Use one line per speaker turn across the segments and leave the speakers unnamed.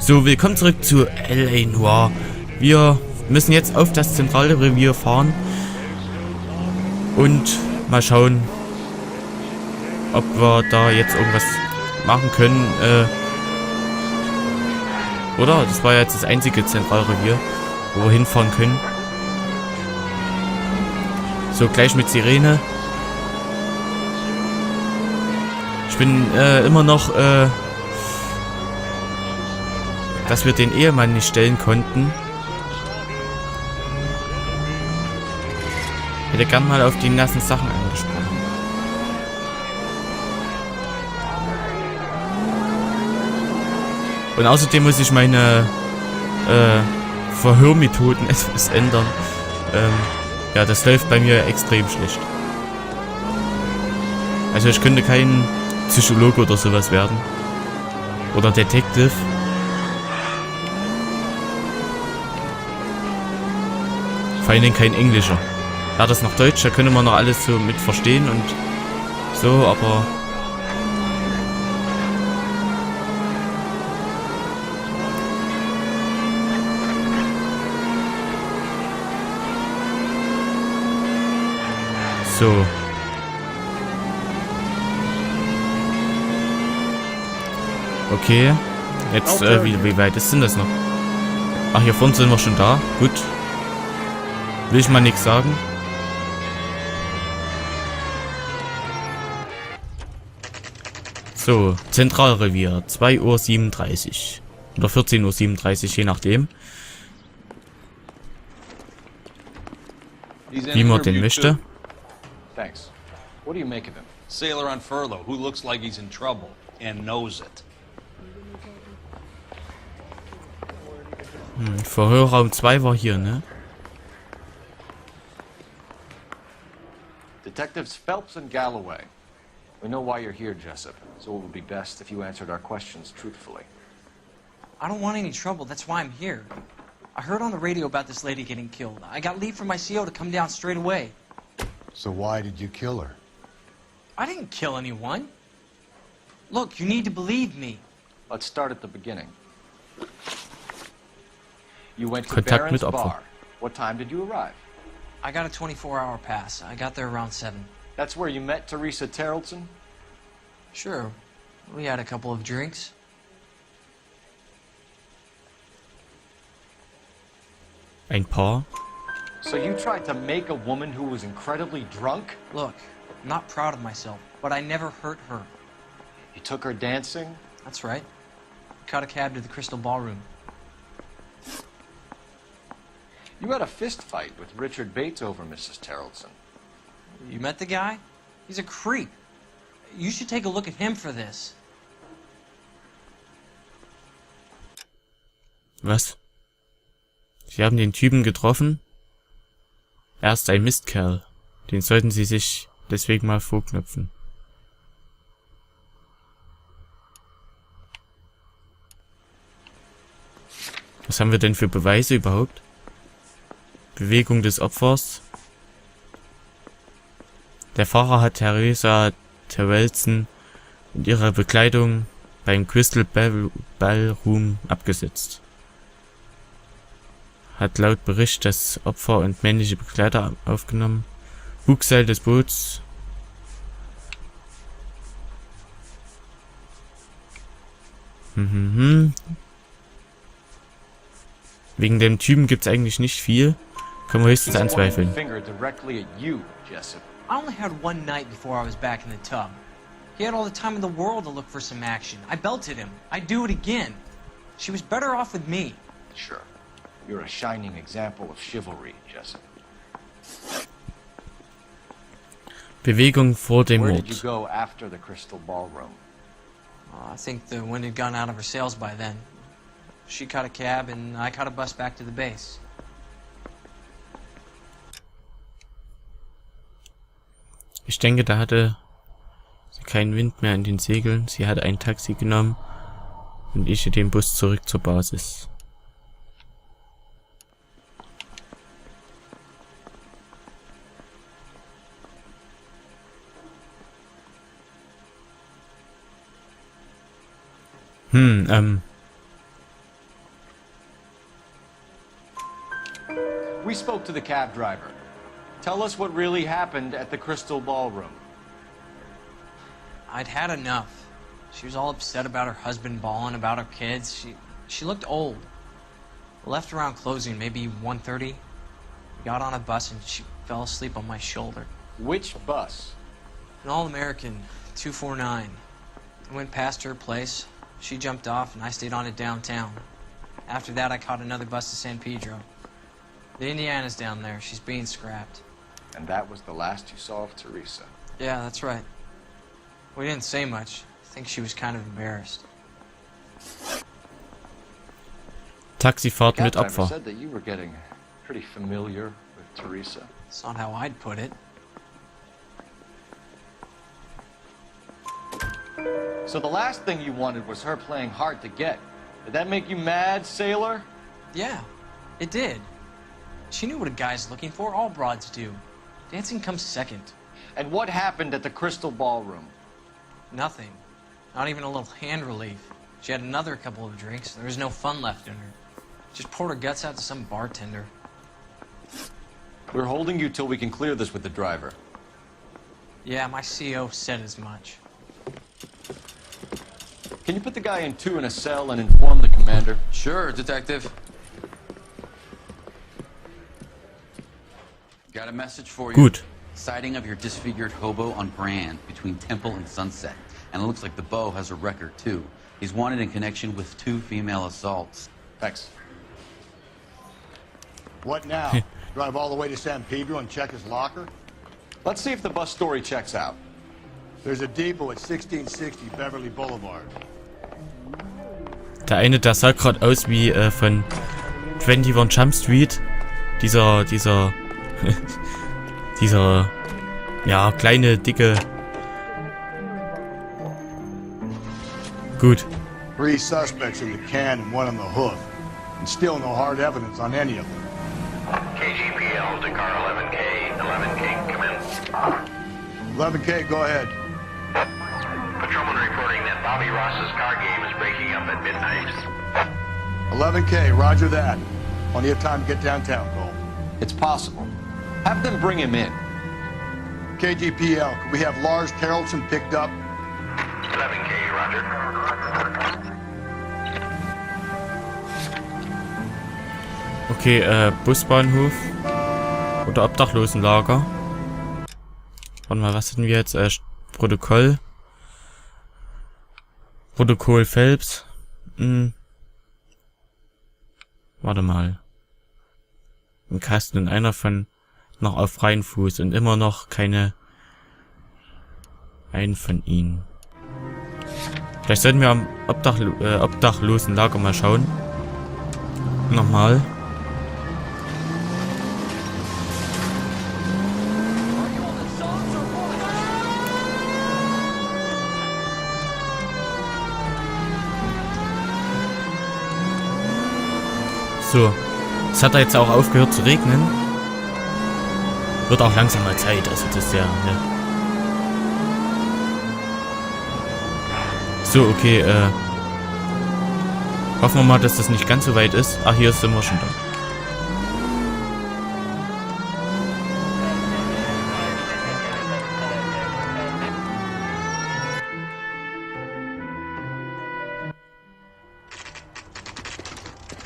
So, willkommen zurück zu LA Noire. Wir müssen jetzt auf das zentrale Revier fahren und mal schauen, ob wir da jetzt irgendwas machen können. Oder? Das war jetzt das einzige Zentralrevier, wo wir hinfahren können. So, gleich mit Sirene. Ich bin immer noch, dass wir den Ehemann nicht stellen konnten. Hätte gern mal auf die nassen Sachen angesprochen. Und außerdem muss ich meine Verhörmethoden etwas ändern. Ja, das läuft bei mir extrem schlecht. Also ich könnte kein Psychologe oder sowas werden. Oder Detective. Vor allen Dingen kein Englischer. Ja, das noch Deutsch, da könnte man noch alles so mit verstehen und so, aber... So. Okay. Jetzt, wie weit ist denn das noch? Ach, hier vorne sind wir schon da. Gut. Will ich mal nichts sagen. So, Zentralrevier, 2:37 Uhr. Oder 14:37 Uhr, je nachdem. Wie man den möchte.
Thanks. What do you make of him? Sailor on furlough who looks like he's in trouble and knows it.
Verhörraum 2 war hier, ne?
Detectives Phelps and Galloway. We know why you're here, Jessup, so it would be best if you answered our questions truthfully.
I don't want any trouble, that's why I'm here. I heard on the radio about this lady getting killed. I got leave from my CO to come down straight away.
So why did you kill her?
I didn't kill anyone. Look, you need to believe me.
Let's start at the beginning. You went to
Kontakt
Baron's
mit Opfer.
bar. What time did you arrive?
I got a 24-hour pass. I got there around 7.
That's where you met Teresa Terrelson?
Sure. We had a couple of drinks.
Ein Paar.
So you tried to make a woman who was incredibly drunk?
Look, I'm not proud of myself, but I never hurt her.
You took her dancing?
That's right. Caught a cab to the Crystal Ballroom.
You had a fist fight with Richard Bates over Mrs. Terrelson.
You met the guy? He's a creep. You should take a look at him for this.
Was? Sie haben den Typen getroffen? Er ist ein Mistkerl. Den sollten Sie sich deswegen mal vorknöpfen. Was haben wir denn für Beweise überhaupt? Bewegung des Opfers. Der Fahrer hat Teresa Terrelson und ihre Bekleidung beim Crystal Ballroom abgesetzt. Hat laut Bericht das Opfer und männliche Begleiter aufgenommen. Bugseil des Boots. Wegen dem Typen gibt's eigentlich nicht viel. Können wir höchstens anzweifeln.
I only had one night before I was back in the tub. He had all the time in the world to look for some action. I belted him. I'd do it again. She was better off with me.
Sure. You're a shining example of chivalry, Jessup.
Bewegung vor dem
Where
Mord.
did you go after the Crystal Ballroom?
I think the wind had gone out of her sails by then. She caught a cab and I caught a bus back to the base.
Ich denke, da hatte sie keinen Wind mehr in den Segeln. Sie hatte ein Taxi genommen und ich den Bus zurück zur Basis.
We spoke to the cab driver. Tell us what really happened at the Crystal Ballroom.
I'd had enough. She was all upset about her husband balling, about her kids. She looked old. We left around closing, maybe 1:30. We got on a bus and she fell asleep on my shoulder.
Which bus?
An All-American, 249. I went past her place. She jumped off and I stayed on it downtown. After that, I caught another bus to San Pedro. The Indiana's down there. She's being scrapped.
And that was the last you saw of Teresa.
Yeah, that's right. We didn't say much. I think she was kind of embarrassed.
Taxifahrt
Cab
mit
driver
Opfer.
said that you were getting pretty familiar with Teresa.
It's not how I'd put it.
So the last thing you wanted was her playing hard to get. Did that make you mad, sailor?
Yeah, it did. She knew what a guy's looking for. All broads do. Dancing comes second.
And what happened at the Crystal Ballroom?
Nothing. Not even a little hand relief. She had another couple of drinks. There was no fun left in her. Just poured her guts out to some bartender.
We're holding you till we can clear this with the driver.
Yeah, my CO said as much.
Can you put the guy in 2 in a cell and inform the commander?
Sure, Detective. Got a message for you.
Gut.
Sighting of your disfigured hobo on Brand between Temple and Sunset. And it looks like the Beau has a record, too. He's wanted in connection with 2 female assaults.
Thanks.
What now? Drive all the way to San Pedro and check his locker?
Let's see if the bus story checks out.
There's a depot at 1660 Beverly Boulevard.
Der eine, der sah gerade aus wie von 21 Jump Street. Dieser, ja, kleine, dicke. Gut.
3 suspects in the can and 1 on the hoof. And still no hard evidence on any of them.
KGPL to car 11K. 11K, come in.
11K, go ahead.
Patrolman reporting that Bobby Ross's car game is breaking up at midnight.
11K, roger that. Plenty of time to get downtown, Cole.
It's possible. Have them bring him in.
KGPL, could we have Lars Carrollson picked up?
11K, roger.
Okay, Busbahnhof. Oder Obdachlosenlager. Warte mal, was hatten wir jetzt? Protokoll. Protokoll Phelps. Warte mal. Ein Kasten und einer von noch auf freien Fuß und immer noch keine einen von ihnen. Vielleicht sollten wir am Obdachlosenlager mal schauen. Nochmal. So, es hat da jetzt auch aufgehört zu regnen. Wird auch langsam mal Zeit, also das ist ja, ne? So, okay, hoffen wir mal, dass das nicht ganz so weit ist. Ach, hier sind wir schon da.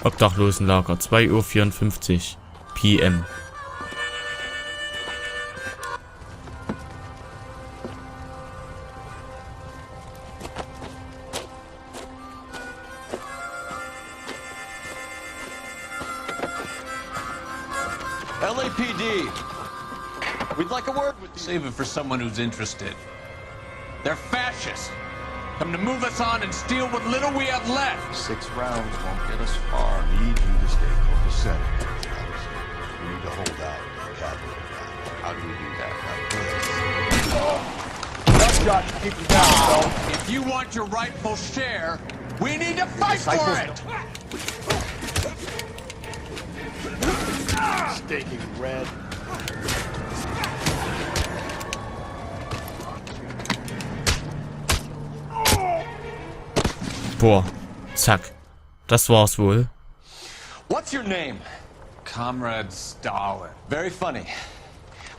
Obdachlosenlager, 2:54 Uhr PM.
LAPD, we'd like a word with you.
Save it for someone who's interested. They're fascists. Come to move us on and steal what little we have left.
6 rounds won't get us far.
We need you to stay copacetic. We need to hold out and gather around.
How do we do that?
Gunshot to keep you down, Phil.
If you want your rightful share, we need to fight for it.
Staking red.
Boah, zack. Das war's wohl.
What's your name?
Comrade Stalin.
Very funny.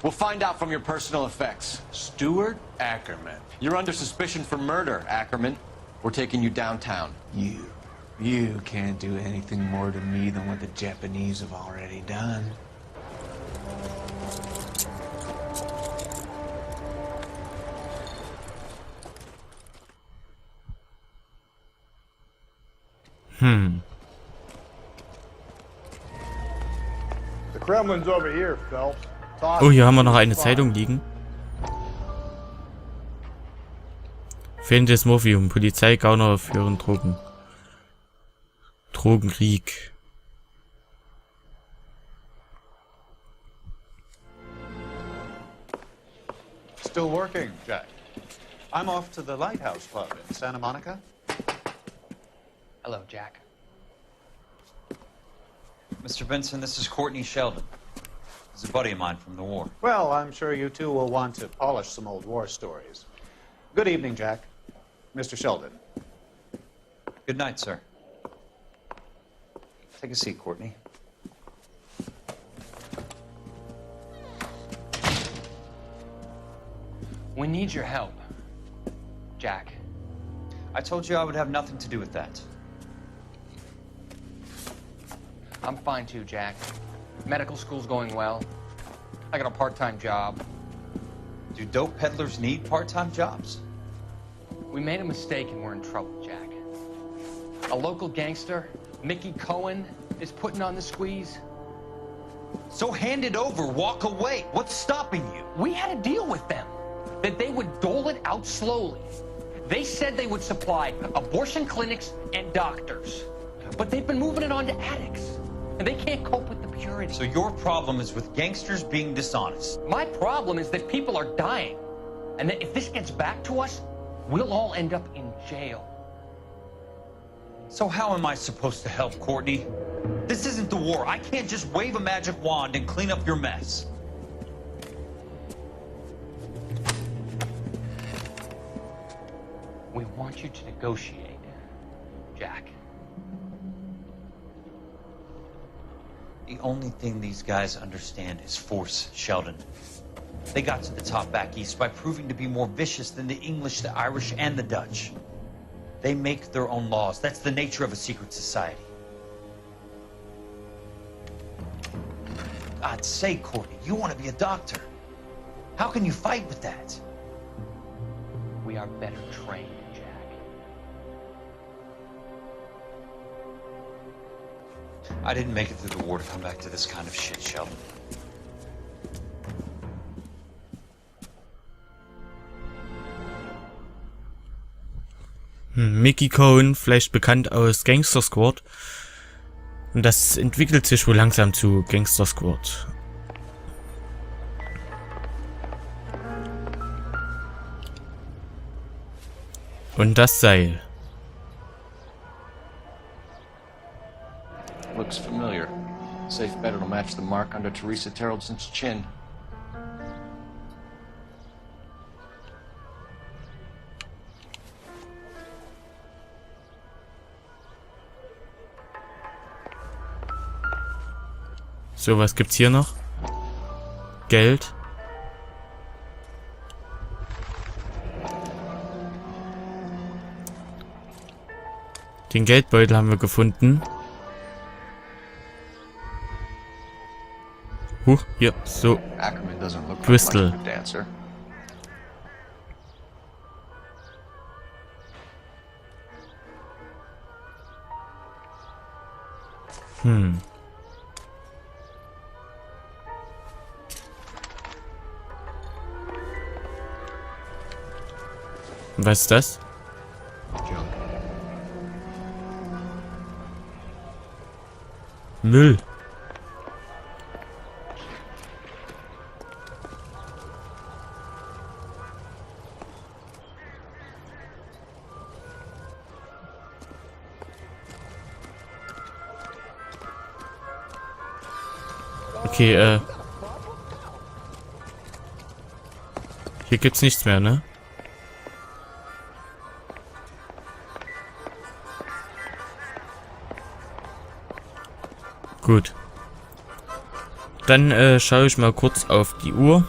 We'll find out from your personal effects.
Stuart Ackerman.
You're under suspicion for murder, Ackerman. We're taking you downtown.
You can't do anything more to me than what the Japanese have already done.
The Kremlin's over here, Phelps.
Oh, hier haben wir noch eine Zeitung liegen. Fehlendes Morphium. Polizei, Gauner führen Drogen. Drogenkrieg.
Still working, Jack. I'm off to the Lighthouse Club in Santa Monica.
Hello, Jack.
Mr. Benson, this is Courtney Sheldon. He's a buddy of mine from the war.
Well, I'm sure you two will want to polish some old war stories. Good evening, Jack. Mr. Sheldon.
Good night, sir.
Take a seat, Courtney.
We need your help, Jack.
I told you I would have nothing to do with that.
I'm fine too, Jack. Medical school's going well. I got a part-time job.
Do dope peddlers need part-time jobs?
We made a mistake and we're in trouble, Jack. A local gangster, Mickey Cohen, is putting on the squeeze.
So hand it over, walk away. What's stopping you?
We had a deal with them that they would dole it out slowly. They said they would supply abortion clinics and doctors, but they've been moving it on to addicts, and they can't cope with the purity.
So your problem is with gangsters being dishonest.
My problem is that people are dying, and that if this gets back to us, we'll all end up in jail.
So how am I supposed to help, Courtney? This isn't the war. I can't just wave a magic wand and clean up your mess.
We want you to negotiate, Jack.
The only thing these guys understand is force, Sheldon. They got to the top back east by proving to be more vicious than the English, the Irish, and the Dutch. They make their own laws. That's the nature of a secret society. God's sake, Courtney, you want to be a doctor. How can you fight with that?
We are better trained, Jack.
I didn't make it through the war to come back to this kind of shit, Sheldon.
Mickey Cohen, vielleicht bekannt aus Gangster Squad. Und das entwickelt sich wohl langsam zu Gangster Squad. Und das Seil.
Looks familiar. Safe bet it'll match the mark under Teresa Terreldson's chin.
So, was gibt's hier noch? Geld. Den Geldbeutel haben wir gefunden. Hier, so.
Ackerman doesn't look like
Crystal.
much of a dancer.
Was ist das?
Junk.
Müll. Okay, hier gibt's nichts mehr, ne? Gut. dann schaue ich mal kurz auf die Uhr.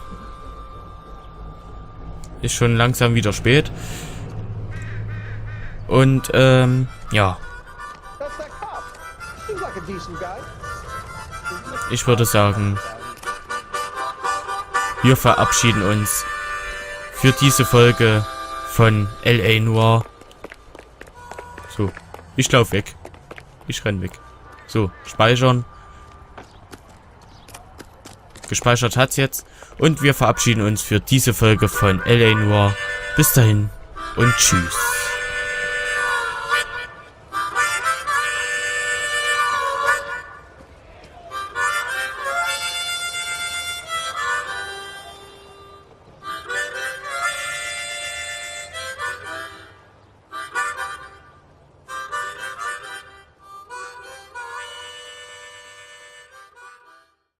Ist schon langsam wieder spät. Und, ja. Ich würde sagen, wir verabschieden uns für diese Folge von LA Noire. So, ich lauf weg. Ich renn weg. So, speichern. Gespeichert hat's jetzt. Und wir verabschieden uns für diese Folge von LA Noire. Bis dahin und tschüss.